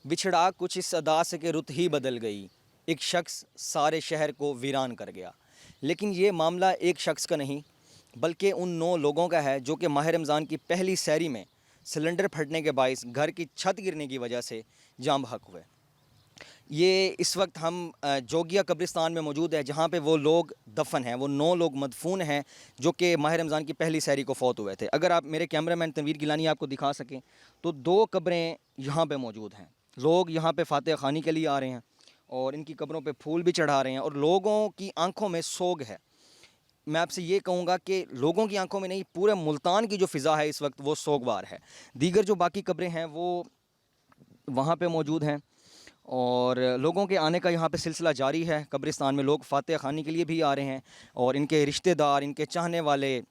बिछड़ा कुछ इस अदा से कि रुत ही बदल गई, एक शख्स सारे शहर को वीरान कर गया। लेकिन ये मामला एक शख्स का नहीं बल्कि उन 9 लोगों का है जो कि माह रमज़ान की पहली सहरी में सिलेंडर फटने के बायस घर की छत गिरने की वजह से जाम बहक हुए। ये इस वक्त हम जोगिया कब्रिस्तान में मौजूद है जहाँ पे वो लोग दफन हैं, वो 9 लोग मदफून हैं जो कि माह रमज़ान की पहली सहरी को फ़ौत हुए थे। अगर आप मेरे कैमरामैन तनवीर गिलानी आपको दिखा सकें तो 2 कब्रें यहाँ पे मौजूद हैं। लोग यहाँ पे फातिहा खानी के लिए आ रहे हैं और इनकी कब्रों पे फूल भी चढ़ा रहे हैं और लोगों की आंखों में सोग है। मैं आपसे ये कहूँगा कि लोगों की आंखों में नहीं, पूरे मुल्तान की जो फ़िज़ा है इस वक्त वो सोगवार है। दीगर जो बाकी कब्रें हैं वो वहाँ पे मौजूद हैं और लोगों के आने का यहाँ पे सिलसिला जारी है। कब्रिस्तान में लोग फातिहा खानी के लिए भी आ रहे हैं और इनके रिश्तेदार, इनके चाहने वाले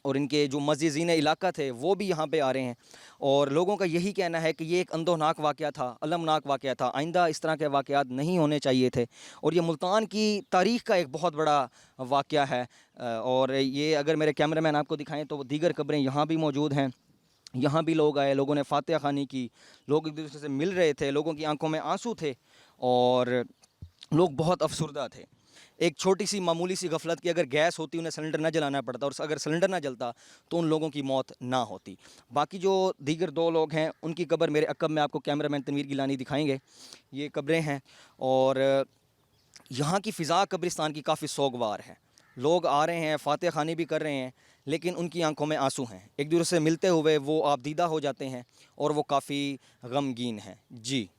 और इनके जो मज़ीज़ीन इलाका थे वो भी यहाँ पे आ रहे हैं। और लोगों का यही कहना है कि ये एक अंदोनाक वाक़या था, अलमनाक वाक़या था, आइंदा इस तरह के वाक़यात नहीं होने चाहिए थे और ये मुल्तान की तारीख़ का एक बहुत बड़ा वाक़या है। और ये अगर मेरे कैमरामैन आपको दिखाएँ तो दीगर कब्रें यहाँ भी मौजूद हैं। यहाँ भी लोग आए, लोगों ने फातिहा खानी की, लोग एक दूसरे से मिल रहे थे, लोगों की आंखों में आंसू थे और लोग बहुत अफसुर्दा थे। एक छोटी सी मामूली सी गफलत कि अगर गैस होती, उन्हें सिलेंडर ना जलाना पड़ता और अगर सिलेंडर ना जलता तो उन लोगों की मौत ना होती। बाकी जो दीगर 2 लोग हैं उनकी कब्र मेरे अक़ब में आपको कैमरामैन तनवीर गिलानी दिखाएंगे। ये कब्रें हैं और यहाँ की फ़िज़ा कब्रिस्तान की काफ़ी सोगवार है। लोग आ रहे हैं, फातिहा खानी भी कर रहे हैं, लेकिन उनकी आंखों में आंसू हैं। एक दूसरे से मिलते हुए वो आप दीदा हो जाते हैं और वो काफ़ी गमगीन हैं। जी।